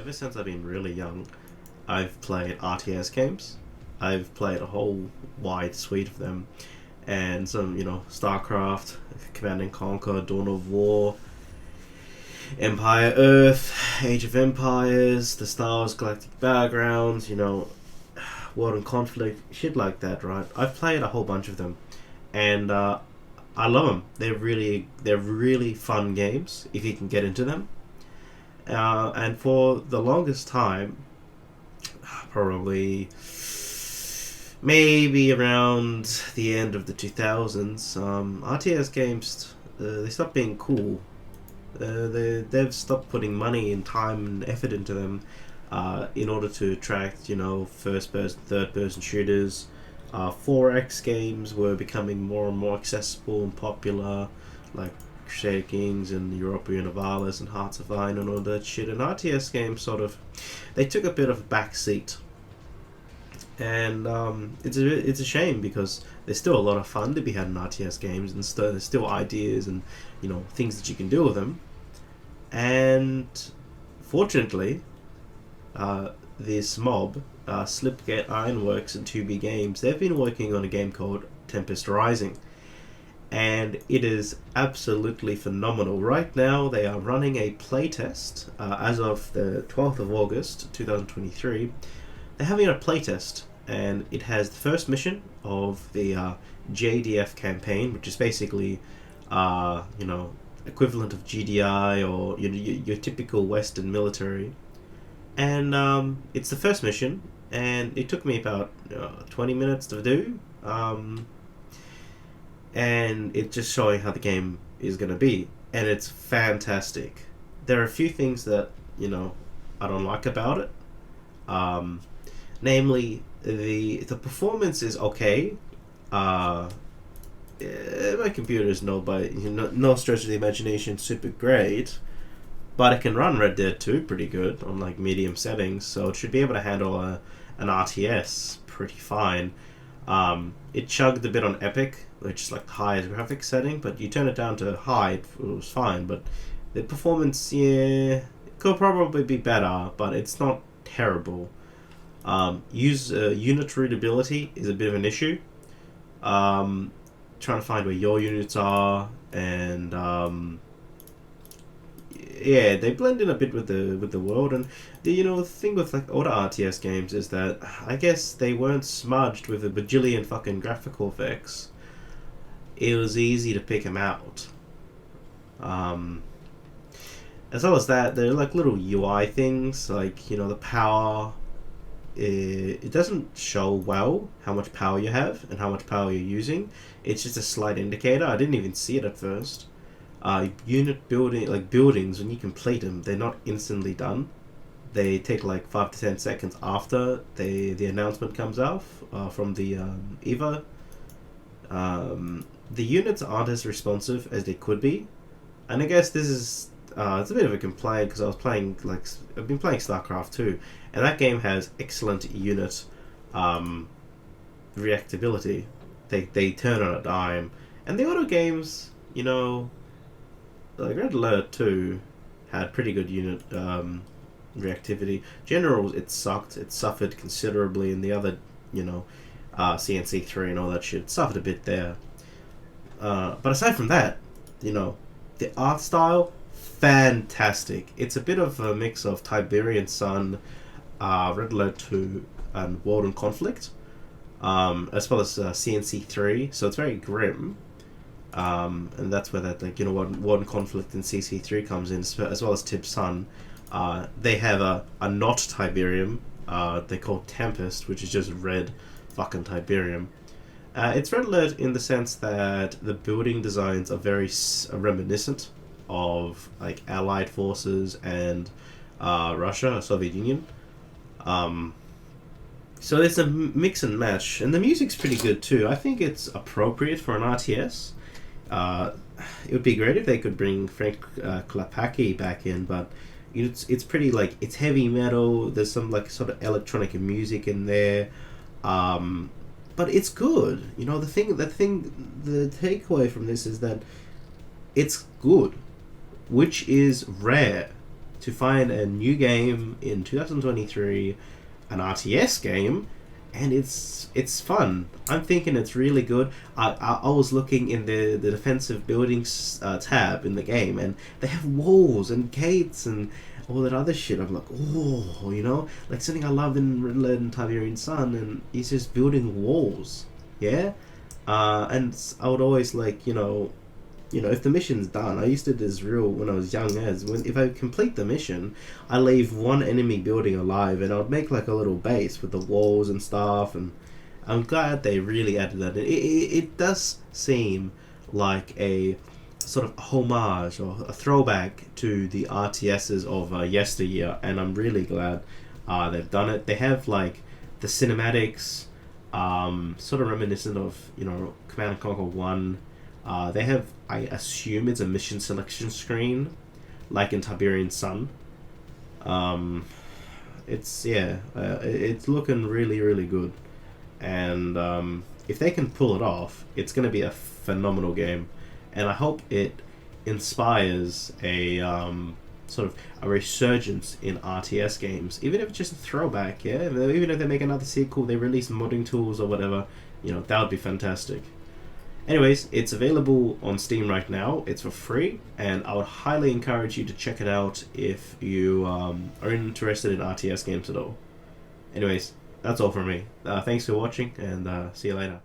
Ever since I've been really young, I've played RTS games. I've played a whole wide suite of them, and some, StarCraft, Command and Conquer, Dawn of War, Empire Earth, Age of Empires, the Star Wars Galactic Battlegrounds, World and Conflict, shit like that, right? I've played a whole bunch of them, and I love them. They're really fun games if you can get into them. And for the longest time, probably maybe around the end of the 2000s, RTS games they stopped being cool. They've stopped putting money and time and effort into them in order to attract, first person, third person shooters. 4X games were becoming more and more accessible and popular, like Crusader Kings and Europa Universalis and Hearts of Iron and all that shit. And RTS games they took a bit of a back seat, and it's a shame because there's still a lot of fun to be had in RTS games, and there's still ideas and things that you can do with them. And fortunately, this mob, Slipgate Ironworks and 2B Games, they've been working on a game called Tempest Rising, and it is absolutely phenomenal. Right now, they are running a playtest as of the 12th of August 2023. They're having a playtest, and it has the first mission of the JDF campaign, which is basically, equivalent of GDI or your typical Western military. And it's the first mission, and it took me about 20 minutes to do. And it's just showing how the game is going to be, and it's fantastic. There are a few things that I don't like about it. Namely, the performance is okay. My computer is no stretch of the imagination super great, but it can run Red Dead 2 pretty good on like medium settings, so it should be able to handle an RTS pretty fine. It chugged a bit on Epic, which is like the highest graphics setting, but you turn it down to high, it was fine. But the performance, yeah, could probably be better, but it's not terrible. Unit readability is a bit of an issue. Trying to find where your units are, and yeah, they blend in a bit with the world. And the thing with like older RTS games is that I guess they weren't smudged with a bajillion fucking graphical effects. It was easy to pick them out. As well as that, there are like little UI things, like the power. It doesn't show well how much power you have and how much power you're using. It's just a slight indicator. I didn't even see it at first. Unit building, like buildings, when you complete them, they're not instantly done. They take like 5 to 10 seconds after the announcement comes out from the Evo. The units aren't as responsive as they could be, and I guess this is it's a bit of a complaint because I've been playing StarCraft 2, and that game has excellent unit reactability. They turn on a dime, and the other games, like Red Alert 2 had pretty good unit reactivity. General, it sucked. It suffered considerably, and the other, CNC3 and all that shit suffered a bit there. But aside from that, the art style, fantastic. It's a bit of a mix of Tiberian Sun, Red Alert 2, and World and Conflict, as well as CNC3. So it's very grim. And that's where that World and Conflict and CC3 comes in, as well as Tib Sun. They have a not Tiberium. They call Tempest, which is just red fucking Tiberium. It's Red Alert in the sense that the building designs are very reminiscent of like Allied forces and Russia, Soviet Union. So there's a mix and match, and the music's pretty good too. I think it's appropriate for an RTS. It would be great if they could bring Frank Klapacki back in, but it's pretty like it's heavy metal. There's some like sort of electronic music in there, but it's good. The takeaway from this is that it's good, which is rare to find a new game in 2023, an RTS game, and it's fun. I'm thinking it's really good. I was looking in the defensive buildings tab in the game, and they have walls and gates and all that other shit. I'm like, oh, like something I love in Red Alert and Tiberian Sun, and he's just building walls, yeah. And I would always like, if the mission's done, I used to do this real when I was young as if I complete the mission, I leave one enemy building alive, and I would make like a little base with the walls and stuff. And I'm glad they really added that. It does seem like a sort of homage or a throwback to the RTSs of yesteryear, and I'm really glad they've done it. They have like the cinematics, sort of reminiscent of Command and Conquer 1. They have, I assume it's a mission selection screen, like in Tiberian Sun. It's looking really, really good, and if they can pull it off, it's going to be a phenomenal game, and I hope it inspires a sort of a resurgence in RTS games, even if it's just a throwback. Yeah, even if they make another sequel, they release modding tools or whatever, that would be fantastic. Anyways, it's available on Steam right now. It's for free, and I would highly encourage you to check it out if you are interested in RTS games at all. Anyways, that's all from me. Thanks for watching, and see you later.